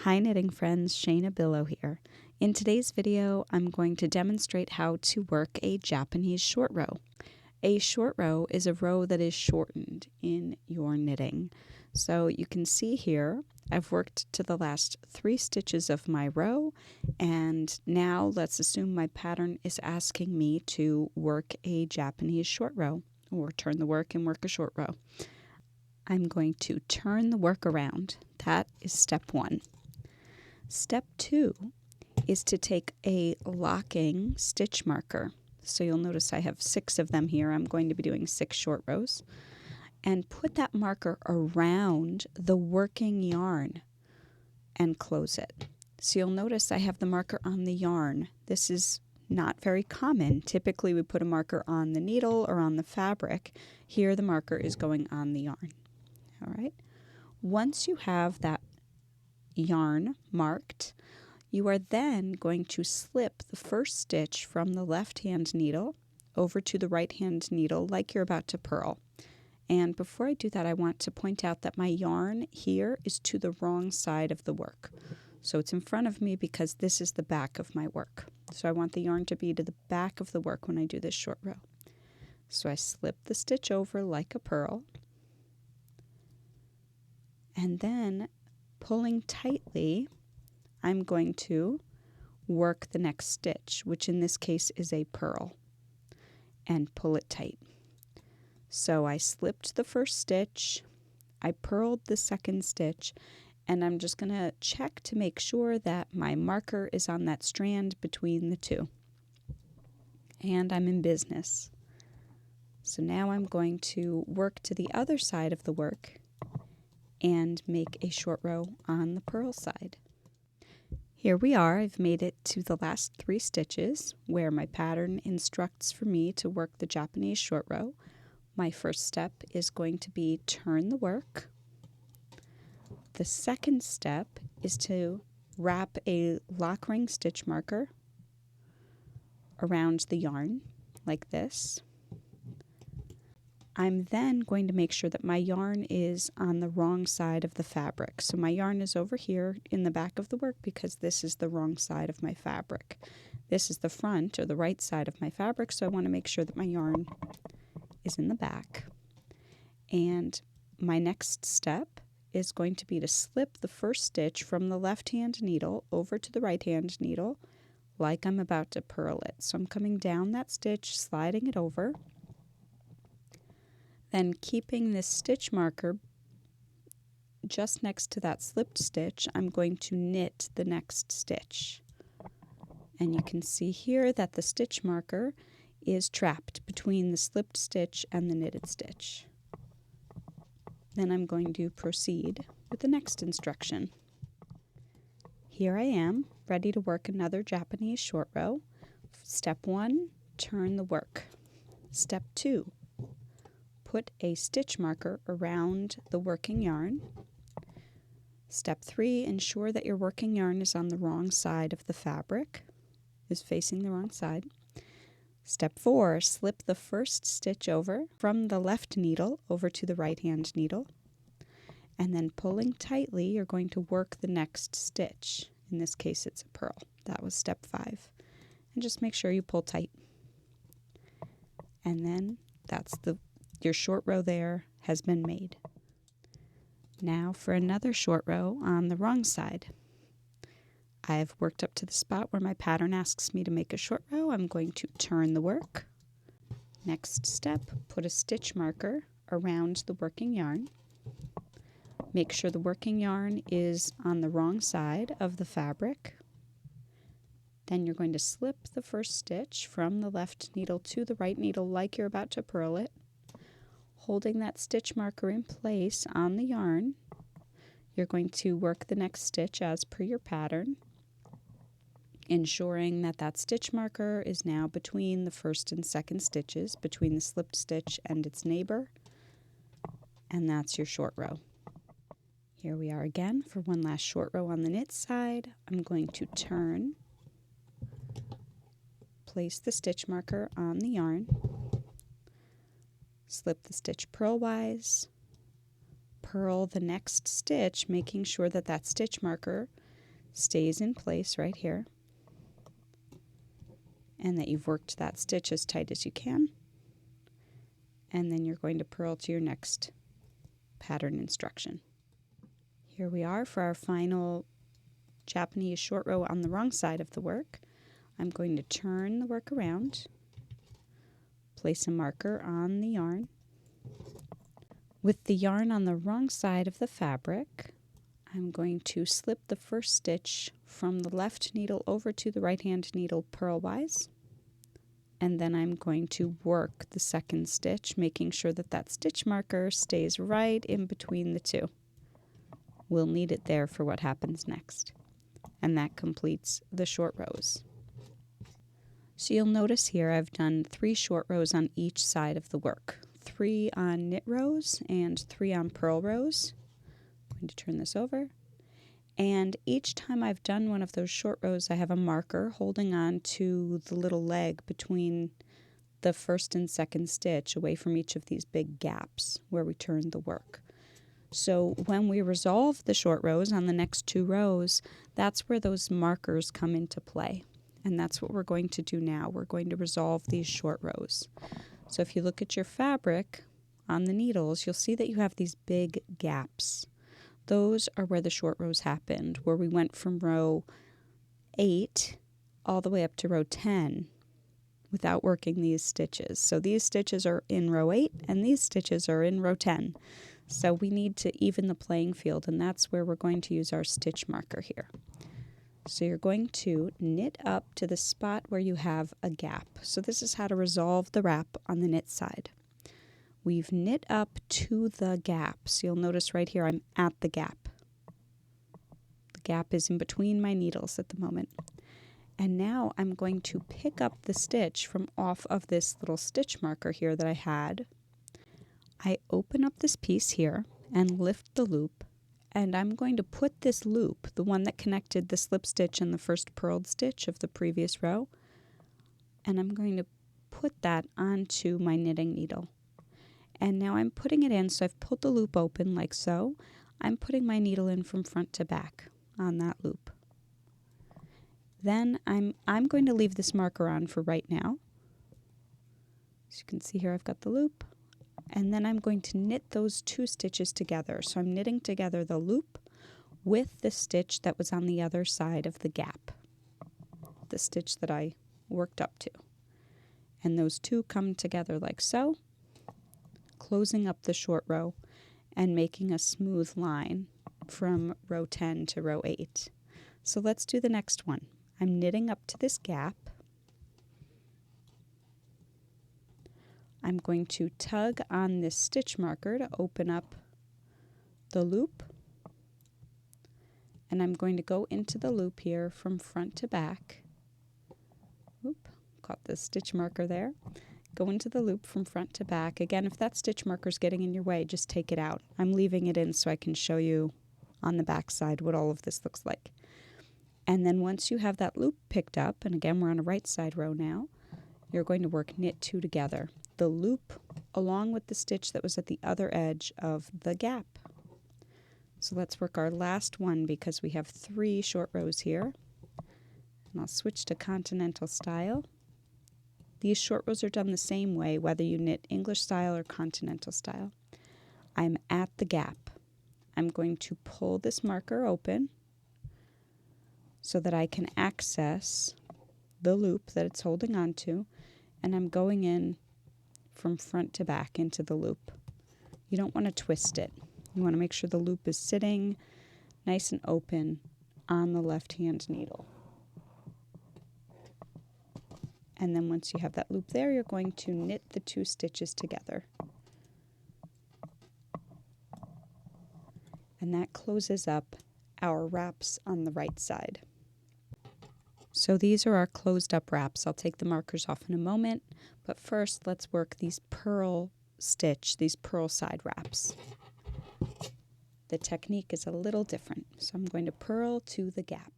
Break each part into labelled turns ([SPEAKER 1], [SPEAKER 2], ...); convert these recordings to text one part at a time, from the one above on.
[SPEAKER 1] Hi knitting friends, Shayna Billow here. In today's video, I'm going to demonstrate how to work a Japanese short row. A short row is a row that is shortened in your knitting. So you can see here, I've worked to the last 3 stitches of my row, and now let's assume my pattern is asking me to work a Japanese short row, or turn the work and work a short row. I'm going to turn the work around. That is step 1. Step 2 is to take a locking stitch marker. So you'll notice I have 6 of them here. I'm going to be doing 6 short rows. And put that marker around the working yarn and close it. So you'll notice I have the marker on the yarn. This is not very common. Typically we put a marker on the needle or on the fabric. Here the marker is going on the yarn. All right. Once you have that yarn marked, you are then going to slip the first stitch from the left hand needle over to the right hand needle like you're about to purl. And before I do that, I want to point out that my yarn here is to the wrong side of the work. So it's in front of me because this is the back of my work. So I want the yarn to be to the back of the work when I do this short row. So I slip the stitch over like a purl, and then pulling tightly, I'm going to work the next stitch, which in this case is a purl, and pull it tight. So I slipped the first stitch, I purled the second stitch, and I'm just going to check to make sure that my marker is on that strand between the two. And I'm in business. So now I'm going to work to the other side of the work and make a short row on the purl side. Here we are. I've made it to the last 3 stitches where my pattern instructs for me to work the Japanese short row. My first step is going to be turn the work. The second step is to wrap a lock ring stitch marker around the yarn like this. I'm then going to make sure that my yarn is on the wrong side of the fabric. So my yarn is over here in the back of the work because this is the wrong side of my fabric. This is the front or the right side of my fabric, so I want to make sure that my yarn is in the back. And my next step is going to be to slip the first stitch from the left hand needle over to the right hand needle like I'm about to purl it. So I'm coming down that stitch, sliding it over. Then keeping this stitch marker just next to that slipped stitch, I'm going to knit the next stitch. And you can see here that the stitch marker is trapped between the slipped stitch and the knitted stitch. Then I'm going to proceed with the next instruction. Here I am, ready to work another Japanese short row. Step 1, turn the work. Step 2, put a stitch marker around the working yarn. Step 3, ensure that your working yarn is on the wrong side of the fabric, is facing the wrong side. Step 4, slip the first stitch over from the left needle over to the right hand needle. And then pulling tightly, you're going to work the next stitch. In this case, it's a purl. That was step 5. And just make sure you pull tight. And then that's your short row there has been made. Now for another short row on the wrong side. I've worked up to the spot where my pattern asks me to make a short row. I'm going to turn the work. Next step, put a stitch marker around the working yarn. Make sure the working yarn is on the wrong side of the fabric. Then you're going to slip the first stitch from the left needle to the right needle like you're about to purl it. Holding that stitch marker in place on the yarn, you're going to work the next stitch as per your pattern, ensuring that that stitch marker is now between the first and second stitches, between the slipped stitch and its neighbor, and that's your short row. Here we are again for one last short row on the knit side. I'm going to turn, place the stitch marker on the yarn, slip the stitch purlwise, purl the next stitch, making sure that that stitch marker stays in place right here, and that you've worked that stitch as tight as you can. And then you're going to purl to your next pattern instruction. Here we are for our final Japanese short row on the wrong side of the work. I'm going to turn the work around, place a marker on the yarn. With the yarn on the wrong side of the fabric, I'm going to slip the first stitch from the left needle over to the right hand needle purlwise, and then I'm going to work the second stitch, making sure that that stitch marker stays right in between the two. We'll need it there for what happens next. And that completes the short rows. So you'll notice here I've done 3 short rows on each side of the work. 3 on knit rows and 3 on purl rows. I'm going to turn this over. And each time I've done one of those short rows, I have a marker holding on to the little leg between the first and second stitch away from each of these big gaps where we turned the work. So when we resolve the short rows on the next 2 rows, that's where those markers come into play. And that's what we're going to do now. We're going to resolve these short rows. So if you look at your fabric on the needles, you'll see that you have these big gaps. Those are where the short rows happened, where we went from row 8 all the way up to row 10 without working these stitches. So these stitches are in row 8 and these stitches are in row 10. So we need to even the playing field, and that's where we're going to use our stitch marker here. So you're going to knit up to the spot where you have a gap. So this is how to resolve the wrap on the knit side. We've knit up to the gap. So you'll notice right here I'm at the gap. The gap is in between my needles at the moment. And now I'm going to pick up the stitch from off of this little stitch marker here that I had. I open up this piece here and lift the loop, and I'm going to put this loop, the one that connected the slip stitch and the first purled stitch of the previous row, and I'm going to put that onto my knitting needle. And now I'm putting it in, so I've pulled the loop open like so. I'm putting my needle in from front to back on that loop. Then I'm going to leave this marker on for right now. As you can see here, I've got the loop. And then I'm going to knit those 2 stitches together. So I'm knitting together the loop with the stitch that was on the other side of the gap, the stitch that I worked up to. And those 2 come together like so, closing up the short row and making a smooth line from row 10 to row 8. So let's do the next one. I'm knitting up to this gap. I'm going to tug on this stitch marker to open up the loop, and I'm going to go into the loop here from front to back. Oop, caught the stitch marker there. Go into the loop from front to back. Again, if that stitch marker is getting in your way, just take it out. I'm leaving it in so I can show you on the back side what all of this looks like. And then once you have that loop picked up, and again we're on a right side row now, you're going to work knit 2 together. The loop along with the stitch that was at the other edge of the gap. So let's work our last one because we have 3 short rows here. And I'll switch to continental style. These short rows are done the same way whether you knit English style or continental style. I'm at the gap. I'm going to pull this marker open so that I can access the loop that it's holding on to, and I'm going in from front to back into the loop. You don't want to twist it. You want to make sure the loop is sitting nice and open on the left hand needle. And then once you have that loop there, you're going to knit the 2 stitches together. And that closes up our wraps on the right side. So these are our closed up wraps. I'll take the markers off in a moment, but first let's work these purl side wraps. The technique is a little different, so I'm going to purl to the gap.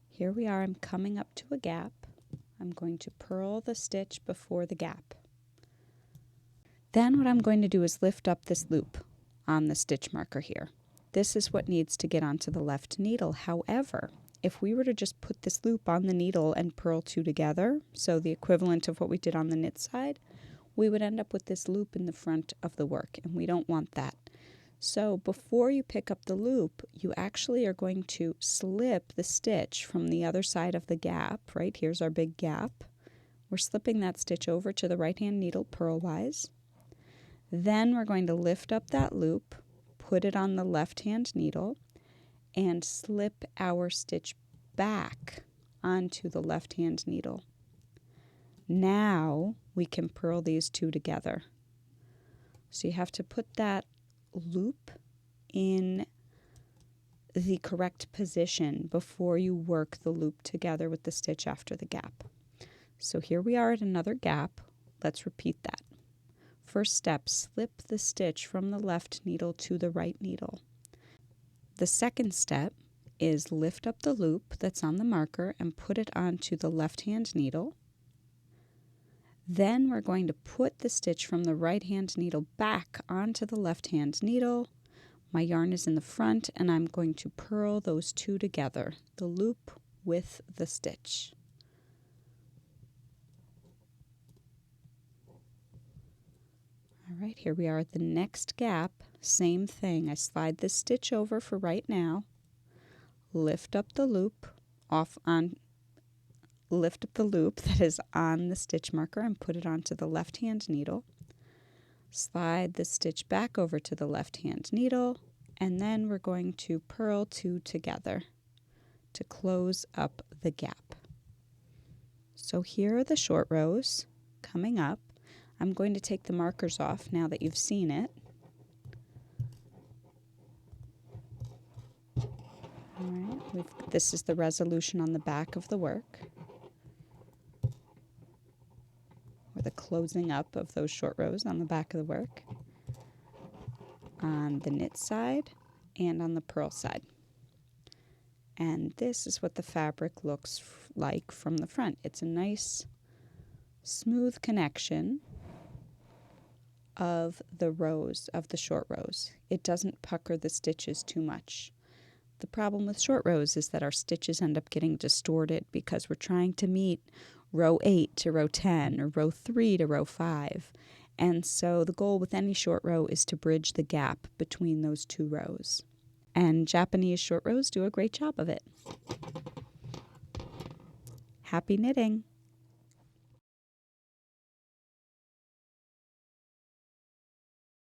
[SPEAKER 1] Here we are, I'm coming up to a gap. I'm going to purl the stitch before the gap. Then what I'm going to do is lift up this loop on the stitch marker here. This is what needs to get onto the left needle. However, if we were to just put this loop on the needle and purl two together, so the equivalent of what we did on the knit side, we would end up with this loop in the front of the work, and we don't want that. So before you pick up the loop, you actually are going to slip the stitch from the other side of the gap, right? Here's our big gap. We're slipping that stitch over to the right-hand needle purlwise. Then we're going to lift up that loop, put it on the left-hand needle, and slip our stitch back onto the left-hand needle. Now we can purl these two together. So you have to put that loop in the correct position before you work the loop together with the stitch after the gap. So here we are at another gap. Let's repeat that. First step, slip the stitch from the left needle to the right needle. The second step is lift up the loop that's on the marker and put it onto the left-hand needle. Then we're going to put the stitch from the right-hand needle back onto the left-hand needle. My yarn is in the front, and I'm going to purl those two together, the loop with the stitch. All right, here we are at the next gap. Same thing. I slide this stitch over for right now, lift up the loop that is on the stitch marker and put it onto the left-hand needle. Slide the stitch back over to the left-hand needle, and then we're going to purl two together to close up the gap. So here are the short rows coming up. I'm going to take the markers off now that you've seen it. All right, this is the resolution on the back of the work, or the closing up of those short rows on the back of the work, on the knit side and on the purl side. And this is what the fabric looks like from the front. It's a nice, smooth connection of the rows, of the short rows. It doesn't pucker the stitches too much. The problem with short rows is that our stitches end up getting distorted because we're trying to meet row 8 to row 10 or row 3 to row 5. And so the goal with any short row is to bridge the gap between those two rows. And Japanese short rows do a great job of it. Happy knitting!